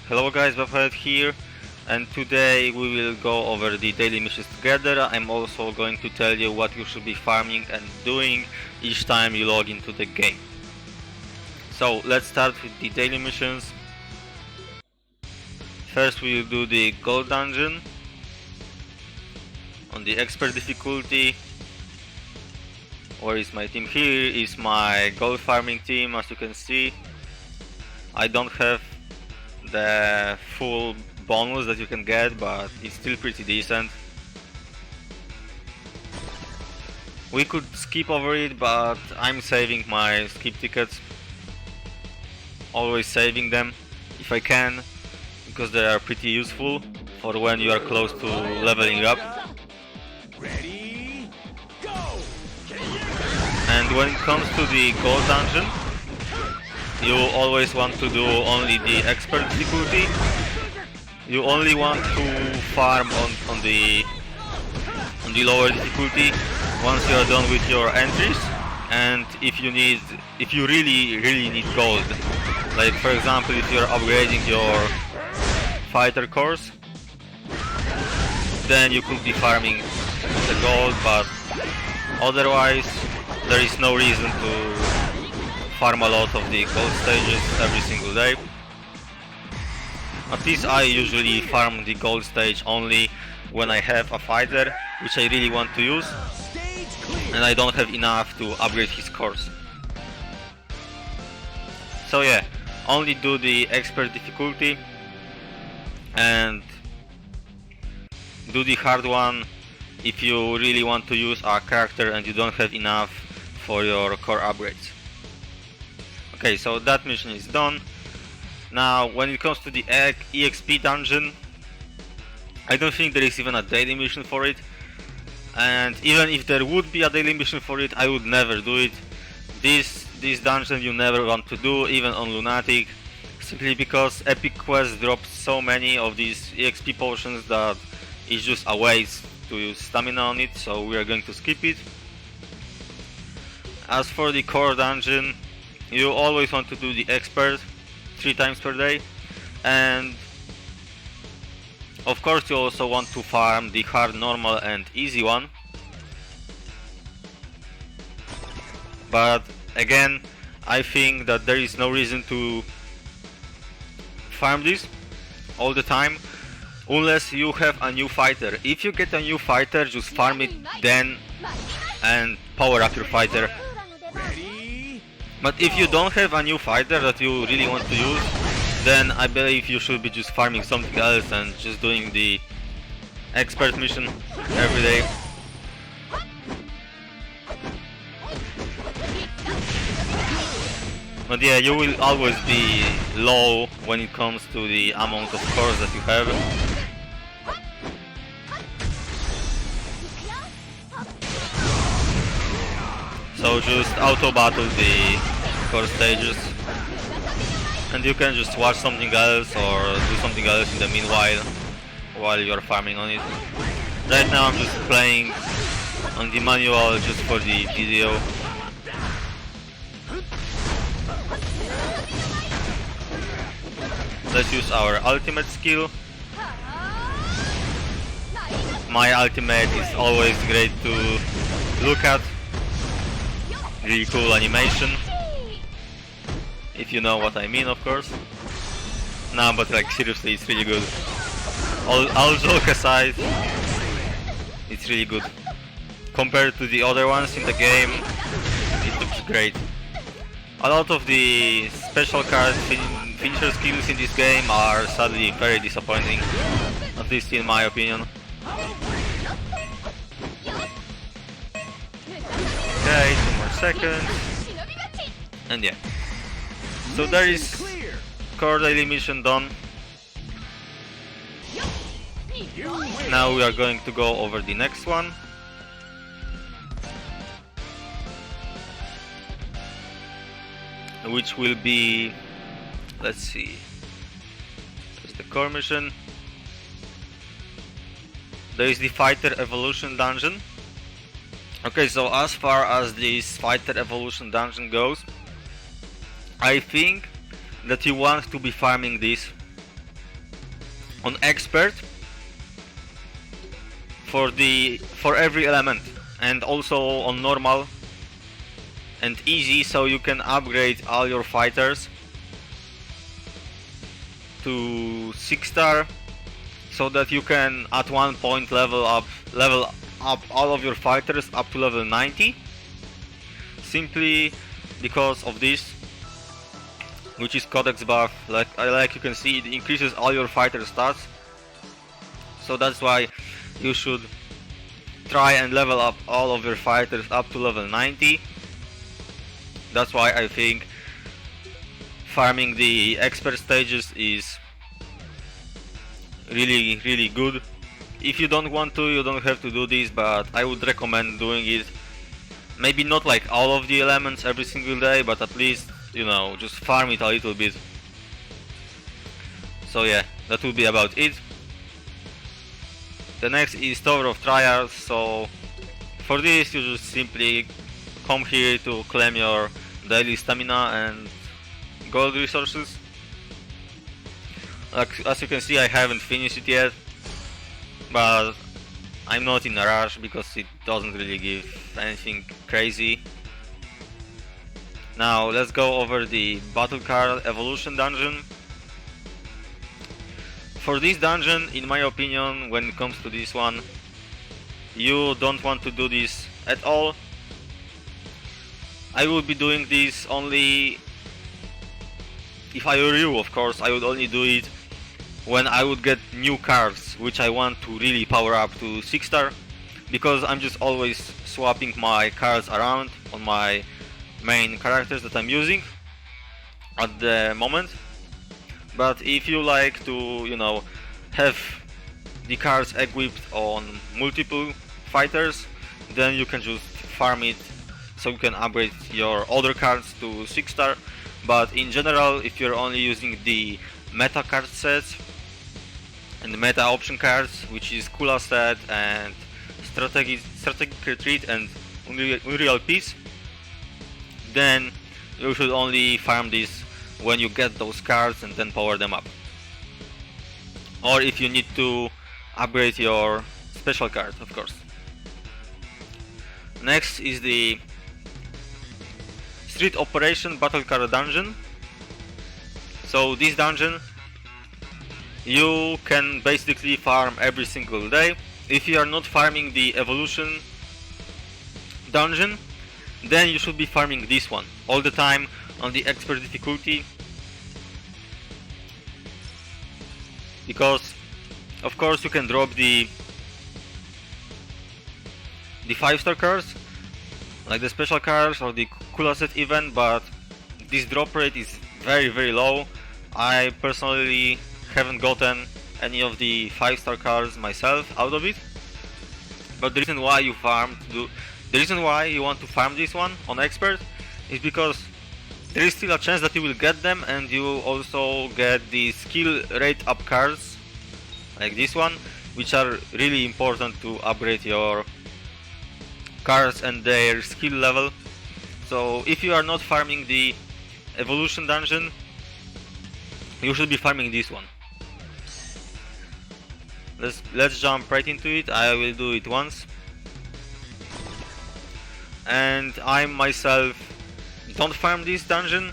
Hello guys, Buffhead here, and today we will go over the daily missions together. I'm also going to tell you what you should be farming and doing each time you log into the game. So let's start with the daily missions. First we will do the gold dungeon on the expert difficulty. Where is my team? Here is my gold farming team. As you can see, I don't have the full bonus that you can get, but it's still pretty decent. We could skip over it, but I'm saving my skip tickets. Always saving them if I can, because they are pretty useful for when you are close to leveling up. Ready, go! And when it comes to the gold dungeon, you always want to do only the expert difficulty. You only want to farm on the lower difficulty once you are done with your entries, and if you really need gold. Like for example, if you're upgrading your fighter course, then you could be farming the gold, but otherwise there is no reason to farm a lot of the gold stages every single day. At least I usually farm the gold stage only when I have a fighter which I really want to use and I don't have enough to upgrade his course. So yeah, only do the expert difficulty and do the hard one if you really want to use a character and you don't have enough for your core upgrades. Okay, so that mission is done. Now, when it comes to the EXP dungeon, I don't think there is even a daily mission for it. And even if there would be a daily mission for it, I would never do it. This dungeon you never want to do, even on Lunatic, simply because Epic Quest drops so many of these EXP potions that it's just a waste to use stamina on it, so we are going to skip it. As for the core dungeon, you always want to do the expert 3 times per day, and of course you also want to farm the hard, normal and easy one. But again, I think that there is no reason to farm this all the time unless you have a new fighter. If you get a new fighter, just farm it then and power up your fighter. But if you don't have a new fighter that you really want to use, then I believe you should be just farming something else and just doing the expert mission every day. But yeah, you will always be low when it comes to the amount of cores that you have. So just auto battle the core stages, and you can just watch something else or do something else in the meanwhile while you're farming on it. Right now I'm just playing on the manual just for the video. Let's use our ultimate skill. My ultimate is always great to look at. Really cool animation, if you know what I mean, of course. No, but like seriously, it's really good. All joke aside, it's really good. Compared to the other ones in the game, it looks great. A lot of the special card finisher skills in this game are sadly very disappointing, at least in my opinion. Okay, 2 more seconds, and yeah. So there is core daily mission done. Now we are going to go over the next one, which will be, let's see, there's the core mission. There is the fighter evolution dungeon. Okay, so as far as this fighter evolution dungeon goes, I think that you want to be farming this on expert for every element, and also on normal and easy, so you can upgrade all your fighters to 6-star, so that you can at one point level up all of your fighters up to level 90, simply because of this, which is codex buff. Like you can see, it increases all your fighter stats, so that's why you should try and level up all of your fighters up to level 90. That's why I think farming the expert stages is really good. If you don't want to, you don't have to do this, but I would recommend doing it. Maybe not like all of the elements every single day, but at least, you know, just farm it a little bit. So yeah, that will be about it. The next is Tower of Trials. So for this you just simply come here to claim your daily stamina and gold resources. As you can see, I haven't finished it yet, but I'm not in a rush because it doesn't really give anything crazy. Now let's go over the Battle Card Evolution dungeon. For this dungeon, in my opinion, when it comes to this one, you don't want to do this at all. I will be doing this only if I were you, of course. I would only do it when I would get new cards which I want to really power up to 6-star, because I'm just always swapping my cards around on my main characters that I'm using at the moment. But if you like to, you know, have the cards equipped on multiple fighters, then you can just farm it so you can upgrade your other cards to 6-star. But in general, if you're only using the meta card sets and the meta option cards, which is Kula set and strategic retreat and unreal peace, then you should only farm this when you get those cards and then power them up, or if you need to upgrade your special card, of course. Next is the Street Operation Battle Card Dungeon. So this dungeon you can basically farm every single day. If you are not farming the Evolution dungeon, then you should be farming this one all the time on the expert difficulty, because of course you can drop the 5-star cards like the special cards or the Kula set event, but this drop rate is very low. I personally haven't gotten any of the 5-star cards myself out of it, but the reason why you want to farm this one on expert is because there is still a chance that you will get them, and you also get the skill rate up cards like this one, which are really important to upgrade your cards and their skill level. So if you are not farming the Evolution dungeon, you should be farming this one. Let's jump right into it. I will do it once. And I myself don't farm this dungeon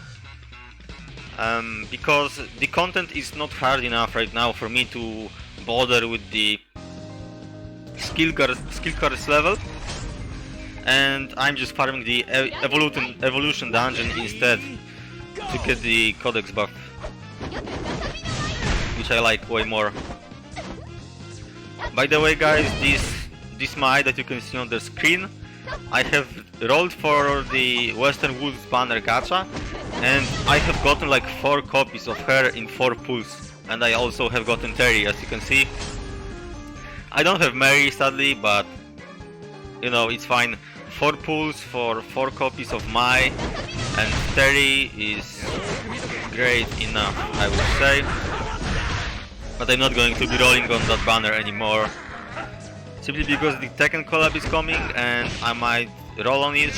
because the content is not hard enough right now for me to bother with the skill cards level, and I'm just farming the Evolution dungeon instead to get the codex buff, which I like way more. By the way, guys, this Mai that you can see on the screen, I have rolled for the Western Woods banner gacha, and I have gotten like 4 copies of her in 4 pulls, and I also have gotten Terry, as you can see. I don't have Mary sadly, but you know, it's fine. 4 pulls for 4 copies of Mai and Terry is great enough, I would say. But I'm not going to be rolling on that banner anymore, simply because the Tekken collab is coming and I might roll on it,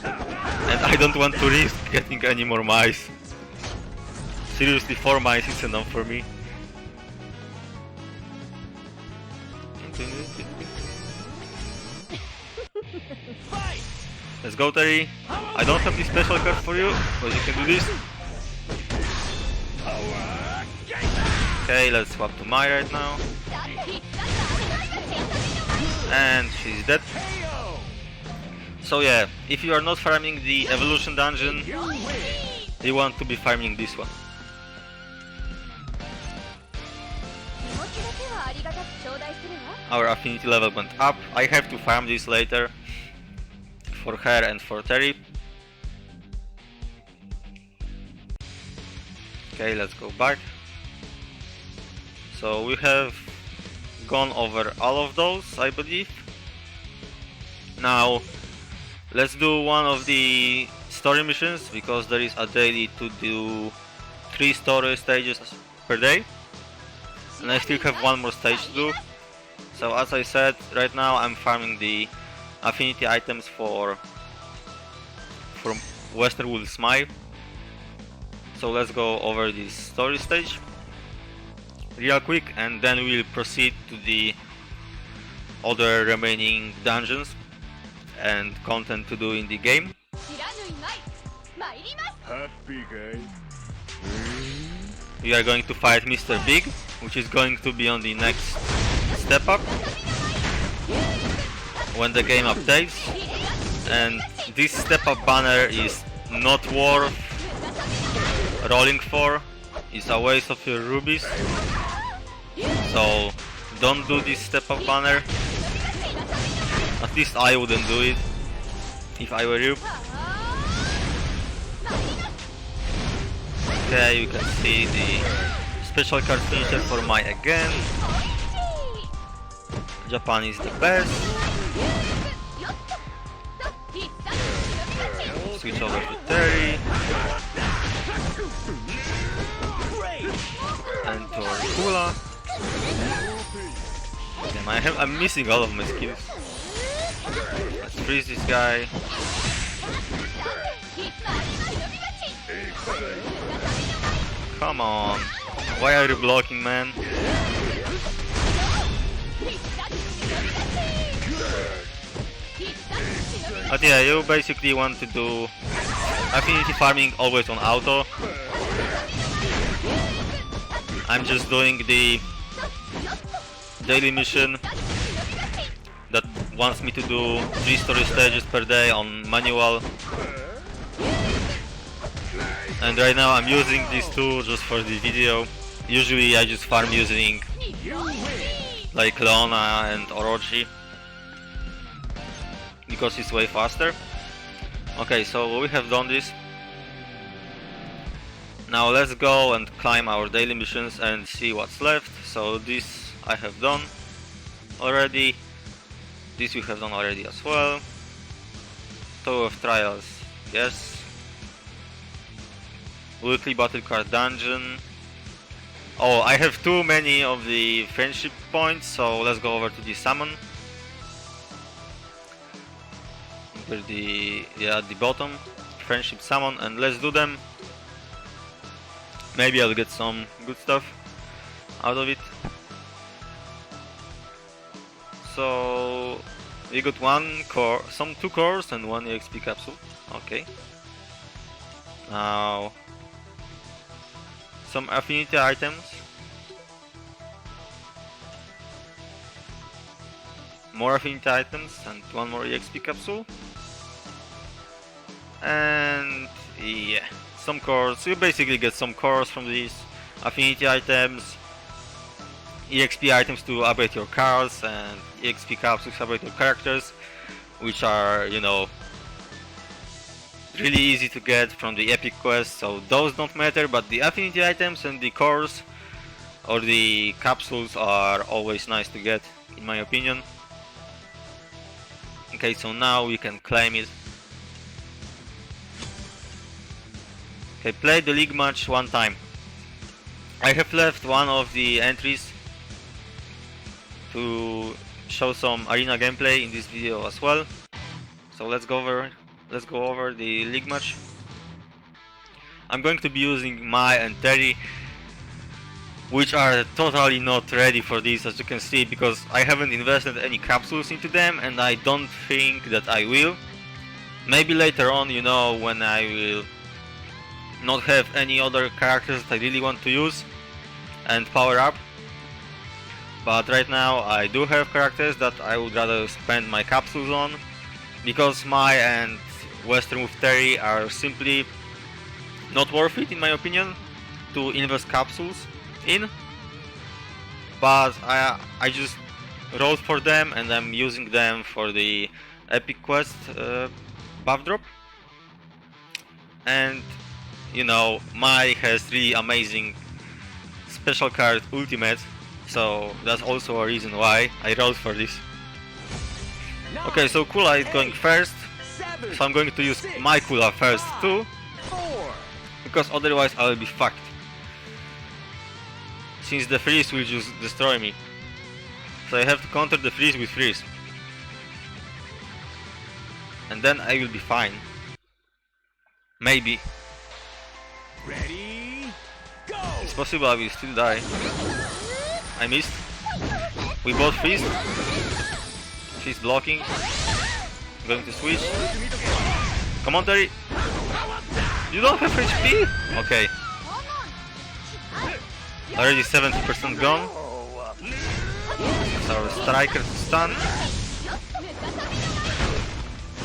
and I don't want to risk getting any more mice. Seriously, 4 mines is enough for me. Let's go, Terry. I don't have the special card for you, but you can do this. Okay, let's swap to Mai right now. And she's dead. So yeah, if you are not farming the evolution dungeon, you want to be farming this one. Our affinity level went up. I have to farm this later for her and for Terry. Okay, let's go back. So we have gone over all of those, I believe. Now let's do one of the story missions, because there is a daily to do 3 story stages per day, and I still have one more stage to do. So as I said, right now I'm farming the affinity items from Westerwood Smile. So let's go over this story stage real quick, and then we'll proceed to the other remaining dungeons and content to do in the game. We are going to fight Mr. Big, which is going to be on the next step up when the game updates, and this step up banner is not worth rolling for. It's a waste of your rubies, so don't do this step up banner. At least I wouldn't do it if I were you. Okay, you can see the special card finisher for Mai again. Japan is the best. Switch over to Terry. And to Kula. Damn, I'm missing all of my skills. Let's freeze this guy. Come on. Why are you blocking, man? But yeah, you basically want to do affinity farming always on auto. I'm just doing the daily mission that wants me to do 3 story stages per day on manual. And right now I'm using these two just for the video. Usually I just farm using like Leona and Orochi, because it's way faster. Okay, so we have done this. Now let's go and climb our daily missions and see what's left. So this I have done already. This we have done already as well. Tower of Trials, yes. Weekly battle card dungeon. Oh, I have too many of the friendship points, so let's go over to the summon. At the bottom, friendship summon, and let's do them. Maybe I'll get some good stuff out of it. So we got two cores and 1 EXP capsule. Okay. Now some affinity items. More affinity items and 1 more EXP capsule. And yeah, some cores. You basically get some cores from these affinity items, EXP items to upgrade your cards, and EXP capsules to upgrade your characters, which are, you know, really easy to get from the epic quest, so those don't matter, but the affinity items and the cores or the capsules are always nice to get, in my opinion. Okay, so now we can claim it. Okay, play the league match 1 time. I have left one of the entries to show some arena gameplay in this video as well. So let's go over the league match. I'm going to be using Mai and Terry, which are totally not ready for this, as you can see, because I haven't invested any capsules into them and I don't think that I will. Maybe later on, you know, when I will not have any other characters that I really want to use and power up. But right now I do have characters that I would rather spend my capsules on, because Mai and Western with Terry are simply not worth it in my opinion to invest capsules in. But I just rolled for them and I'm using them for the epic quest buff drop. And you know, Mai has really amazing special card ultimate, so that's also a reason why I rolled for this. Okay, so Kula is going first, so I'm going to use my Kula first too, because otherwise I will be fucked, since the freeze will just destroy me. So I have to counter the freeze with freeze, and then I will be fine. Maybe. Ready, go! It's possible I will still die. I missed. We both freeze. She's blocking. Going to switch. Come on, Terry. You don't have HP? Okay. Already 70% gone. It's our striker to stun.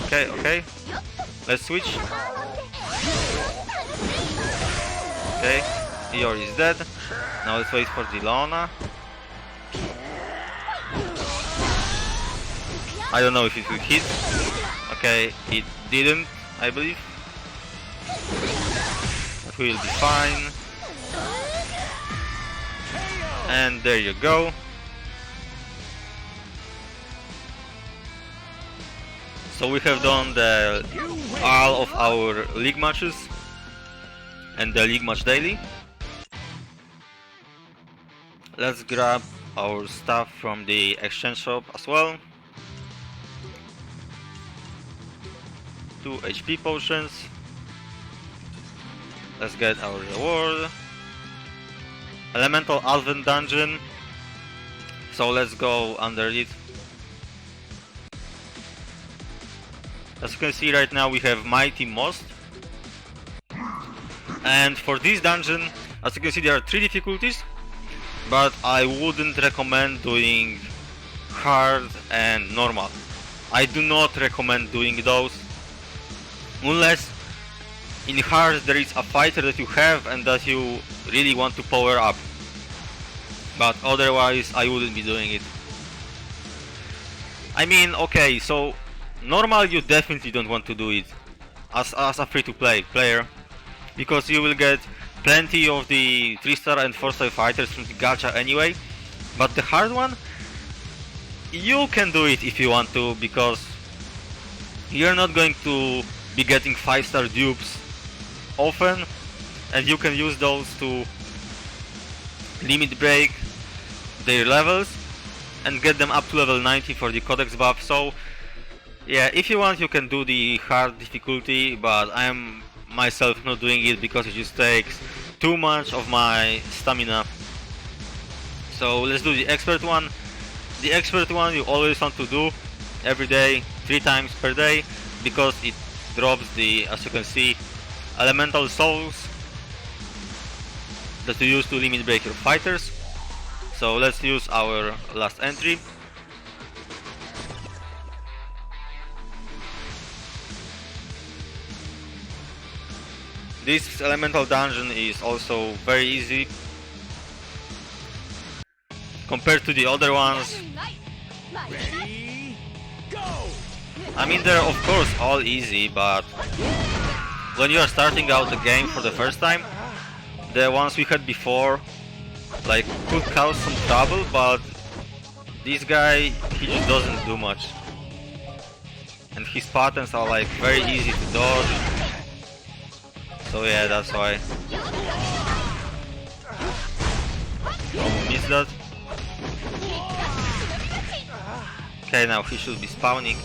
Okay, okay. Let's switch. Okay, Eeyore is dead. Now let's wait for the Leona. I don't know if it will hit. Okay, it didn't, I believe. But we will be fine. And there you go. So we have done all of our league matches and the league match daily. Let's grab our stuff from the exchange shop as well. 2 HP potions. Let's get our reward. Elemental Alven dungeon. So let's go under it. As you can see right now we have Mighty Most. And for this dungeon, as you can see, there are 3 difficulties, but I wouldn't recommend doing hard and normal. I do not recommend doing those unless in hard there is a fighter that you have and that you really want to power up, but otherwise I wouldn't be doing it. I mean, okay, so normal you definitely don't want to do it as a free-to-play player, because you will get plenty of the 3-star and 4-star fighters from the gacha anyway. But the hard one, you can do it if you want to, because you're not going to be getting 5-star dupes often, and you can use those to limit break their levels and get them up to level 90 for the codex buff. So yeah, if you want you can do the hard difficulty, but I am myself not doing it because it just takes too much of my stamina. So let's do the expert one. The expert one you always want to do every day, 3 times per day, because it drops the, as you can see, elemental souls that you use to limit break your fighters. So let's use our last entry. This elemental dungeon is also very easy compared to the other ones. Ready, go! I mean, they're of course all easy, but when you are starting out the game for the first time, the ones we had before like could cause some trouble, but this guy, he just doesn't do much. And his patterns are like very easy to dodge. So yeah, that's why. Oh, missed that. Okay, now he should be spawning.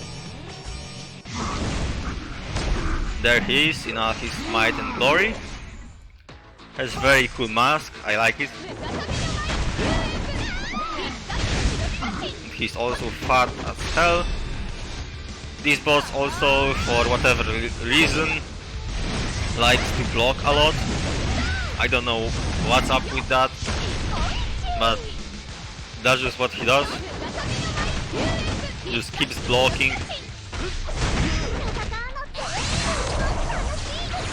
There he is in all his might and glory. Has very cool mask, I like it. He's also fat as hell. This boss also, for whatever reason, likes to block a lot. I don't know what's up with that, but that's just what he does. Just keeps blocking.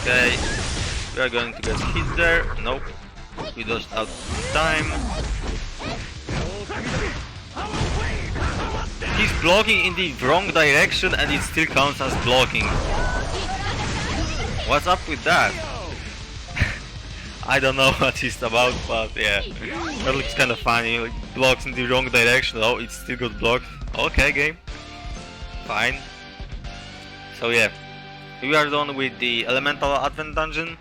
Okay, we are going to get hit there. Nope, we just out of time. He's blocking in the wrong direction and it still counts as blocking. What's up with that? I don't know what it's about, but yeah, that looks kind of funny. Like, blocks in the wrong direction. Oh, it still got blocked. Okay, game. Fine. So yeah, we are done with the Elemental Advent Dungeon.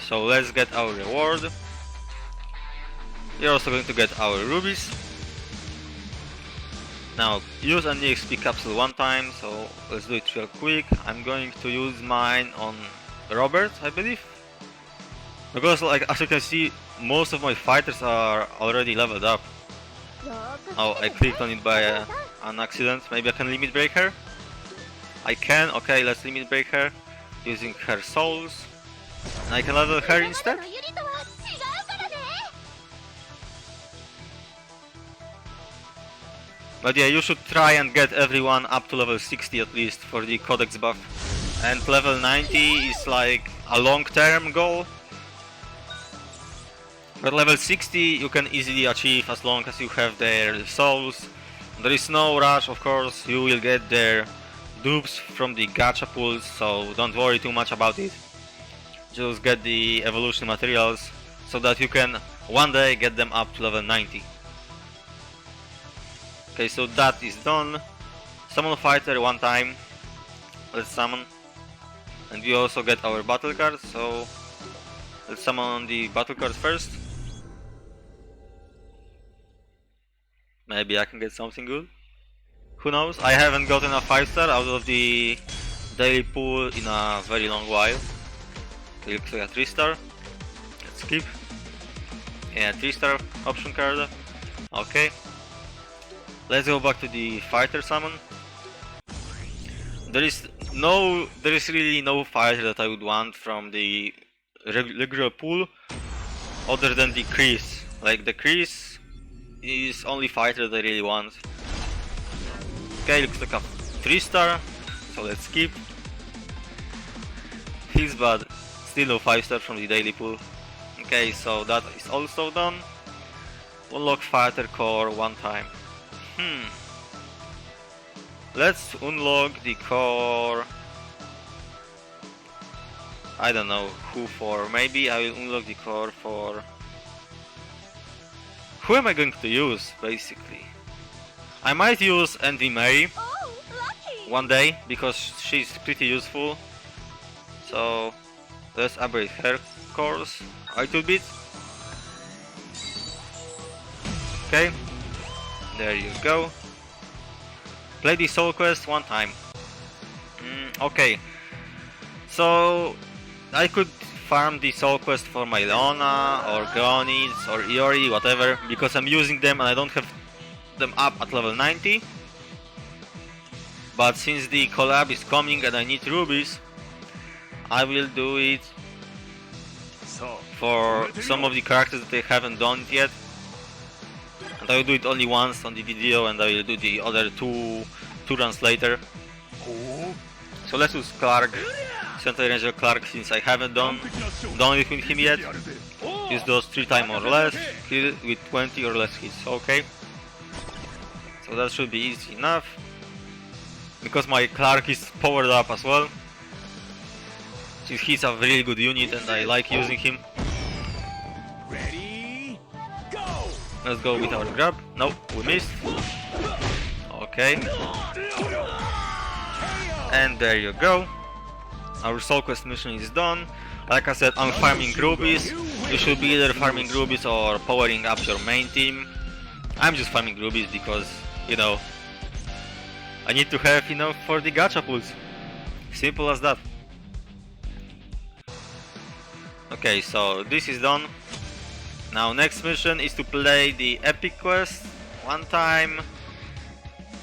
So let's get our reward. We're also going to get our rubies. Now, use an EXP capsule one time, so let's do it real quick. I'm going to use mine on Robert, I believe. Because, like, as you can see, most of my fighters are already leveled up. Oh, I clicked on it by an accident. Maybe I can limit break her? I can. Okay, let's limit break her using her souls. And I can level her instead? But yeah, you should try and get everyone up to level 60 at least for the codex buff. And level 90 is like a long-term goal. But level 60 you can easily achieve as long as you have their souls. There is no rush, of course, you will get their dupes from the gacha pools, so don't worry too much about it. Just get the evolution materials so that you can one day get them up to level 90. Okay, so that is done. Summon fighter one time. Let's summon. And we also get our battle cards, so let's summon the battle cards first. Maybe I can get something good. Who knows? I haven't gotten a 5-star out of the daily pool in a very long while. Okay, looks like a 3-star. Let's skip. Yeah, 3-star option card. Okay. Let's go back to the fighter summon. There is really no fighter that I would want from the regular pool other than the Chris. Like, the Chris is only fighter that I really want. Okay, looks like a 3-star, so let's skip. Feels bad, still no 5-star from the daily pool. Okay, so that is also done. Unlock fighter core one time. Let's unlock the core. I don't know who for. Maybe I will unlock the core for... Who am I going to use, basically? I might use Envy Mary one day, because she's pretty useful. So let's upgrade her cores a little bit. Okay, there you go. Play the soul quest one time. Okay, so I could farm the soul quest for my Leona or Gonis or Iori, whatever, because I'm using them and I don't have them up at level 90. But since the collab is coming and I need rubies, I will do it for some of the characters that I haven't done it yet. And I will do it only once on the video and I will do the other two runs later. So let's use Clark, Sentai Ranger Clark, since I haven't done it with him yet. Use those 3 times or less, kill with 20 or less hits, okay. So that should be easy enough. Because my Clark is powered up as well. Since he's a really good unit and I like using him. Ready, go! Let's go with our grab. Nope, we missed. Okay. And there you go. Our soul quest mission is done. Like I said, I'm farming rubies. You should be either farming rubies or powering up your main team. I'm just farming rubies because, you know, I need to have enough for the gacha pools. Simple as that. Okay, so this is done. Now next mission is to play the epic quest one time.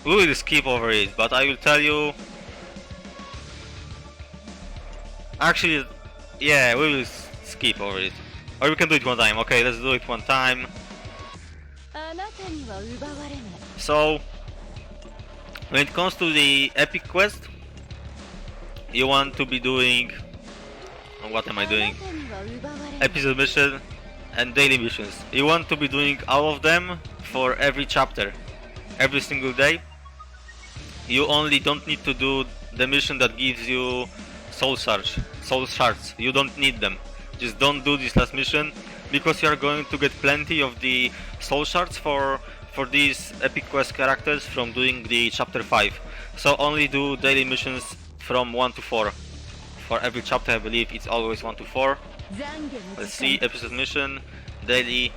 We will skip over it, but I will tell you. Actually, yeah, we will skip over it. Or we can do it one time. Okay, let's do it one time. So, when it comes to the epic quest, you want to be doing... What am I doing? Episode mission and daily missions. You want to be doing all of them for every chapter, every single day. You only don't need to do the mission that gives you soul shards. You don't need them. Just don't do this last mission, because you are going to get plenty of the soul shards for these epic quest characters from doing the chapter 5. So only do daily missions from 1 to 4. For every chapter, I believe it's always 1 to 4. Let's see, episode mission, daily,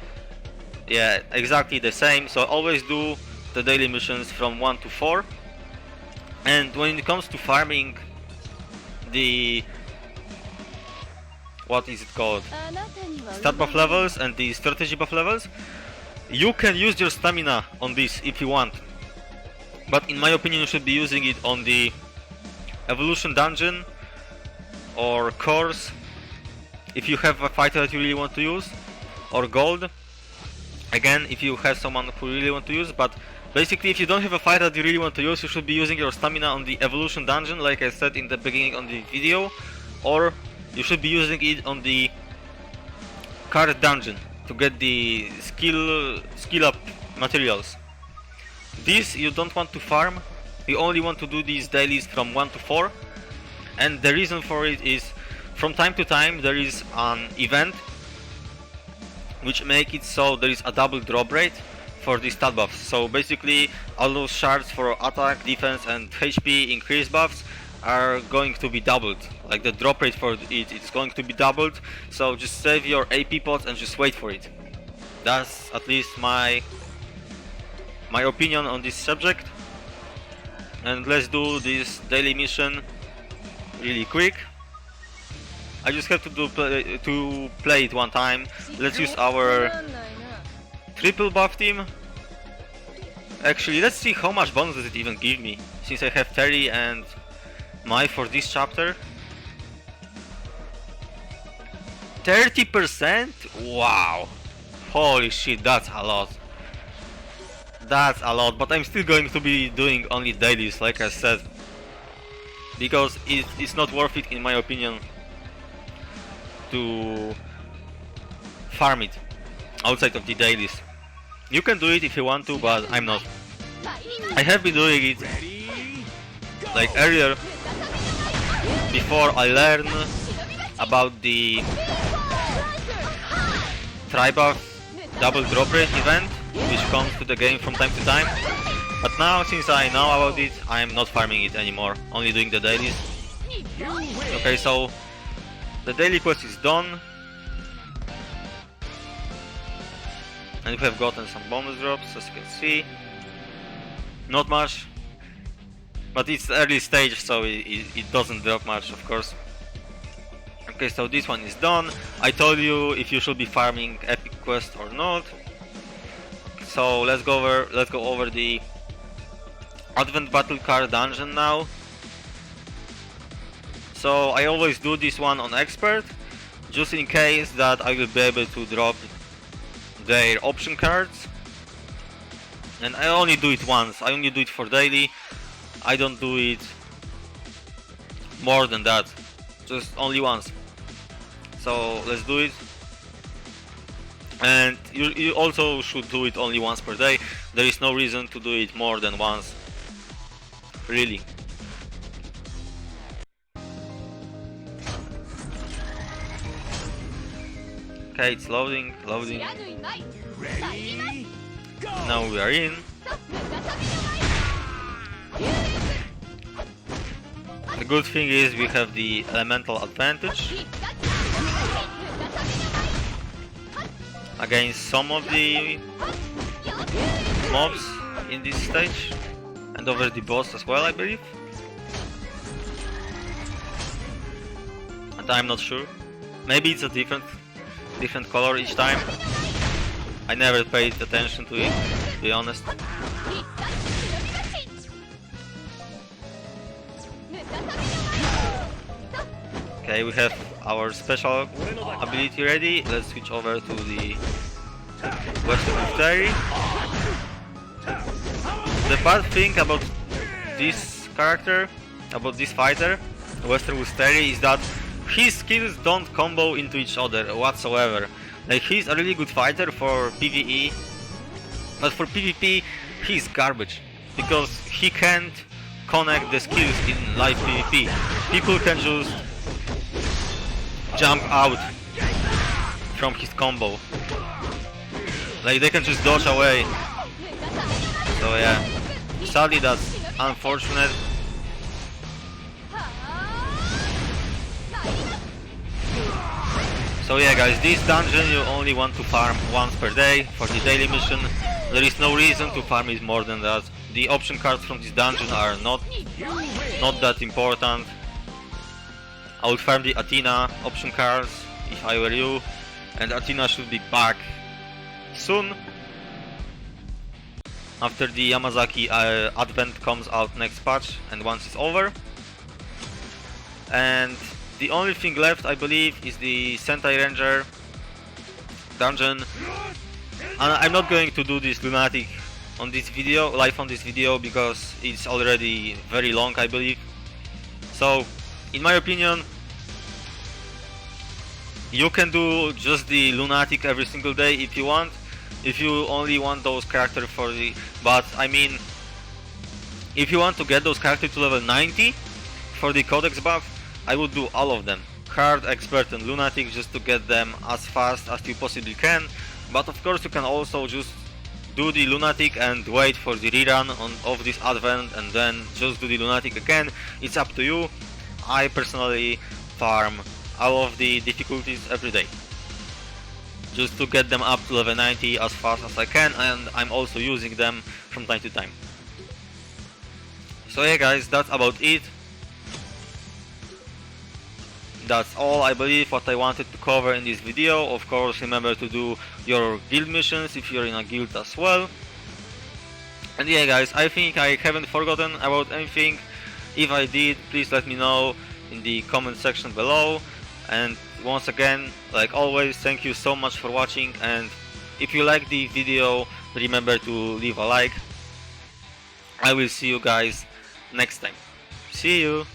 yeah, exactly the same. So always do the daily missions from 1 to 4. And when it comes to farming the... what is it called? Stat buff levels and the strategy buff levels, you can use your stamina on this if you want. But in my opinion, you should be using it on the evolution dungeon or course, if you have a fighter that you really want to use, or gold, again if you have someone who you really want to use. But basically, if you don't have a fighter that you really want to use, you should be using your stamina on the evolution dungeon, like I said in the beginning on the video, or you should be using it on the card dungeon to get the skill up materials. This you don't want to farm, you only want to do these dailies from 1 to 4. And the reason for it is, from time to time there is an event which make it so there is a double drop rate for the stat buffs. So basically all those shards for attack, defense and HP increase buffs are going to be doubled. Like the drop rate for it's going to be doubled. So just save your AP pots and just wait for it. That's at least my opinion on this subject. And let's do this daily mission really quick. I just have to play it one time. Let's use our triple buff team. Actually, let's see how much bonus does it even give me, since I have Terry and Mai for this chapter. 30%? Wow! Holy shit, that's a lot. That's a lot, but I'm still going to be doing only dailies, like I said, because it's not worth it, in my opinion, to farm it outside of the dailies. You can do it if you want to, but I'm not. I have been doing it like earlier, before I learned about the tri-buff double drop rate event, which comes to the game from time to time. But now, since I know about it, I'm not farming it anymore, only doing the dailies. Okay, so the daily quest is done, and we have gotten some bonus drops, as you can see. Not much, but it's early stage, so it doesn't drop much, of course. Okay, so this one is done. I told you if you should be farming epic quest or not. So let's go over the Advent Battle Card dungeon now. So I always do this one on expert, just in case that I will be able to drop their option cards. And I only do it once, I only do it for daily. I don't do it more than that, just only once. So let's do it. And you also should do it only once per day. There is no reason to do it more than once, really. Okay, it's loading. Ready? Go! Now we are in. The good thing is we have the elemental advantage against some of the mobs in this stage, and over the boss as well, I believe. And I'm not sure. Maybe it's a different color each time. I never paid attention to it, to be honest. Okay, we have our special ability ready. Let's switch over to the Western Military. The bad thing about this character, about this fighter, Western Wusteri, is that his skills don't combo into each other whatsoever. Like, he's a really good fighter for PvE, but for PvP he's garbage, because he can't connect the skills in live PvP. People can just jump out from his combo. Like, they can just dodge away. So yeah, sadly that's unfortunate. So yeah guys, this dungeon you only want to farm once per day for the daily mission. There is no reason to farm it more than that. The option cards from this dungeon are not that important. I would farm the Athena option cards if I were you, and Athena should be back soon after the Yamazaki Advent comes out next patch and once it's over. And the only thing left, I believe, is the Sentai Ranger dungeon. And I'm not going to do this lunatic on this video, live on this video, because it's already very long, I believe. So, in my opinion, you can do just the lunatic every single day if you want. If you only want those characters for the... But, I mean, if you want to get those characters to level 90 for the Codex buff, I would do all of them. Hard, Expert and Lunatic, just to get them as fast as you possibly can. But of course you can also just do the Lunatic and wait for the rerun of this Advent and then just do the Lunatic again. It's up to you. I personally farm all of the difficulties every day, just to get them up to level 90 as fast as I can, and I'm also using them from time to time. So yeah guys, that's about it. That's all, I believe, what I wanted to cover in this video. Of course, remember to do your guild missions if you're in a guild as well. And yeah guys, I think I haven't forgotten about anything. If I did, please let me know in the comment section below. And once again, like always, thank you so much for watching, and if you like the video, remember to leave a like. I will see you guys next time. See you!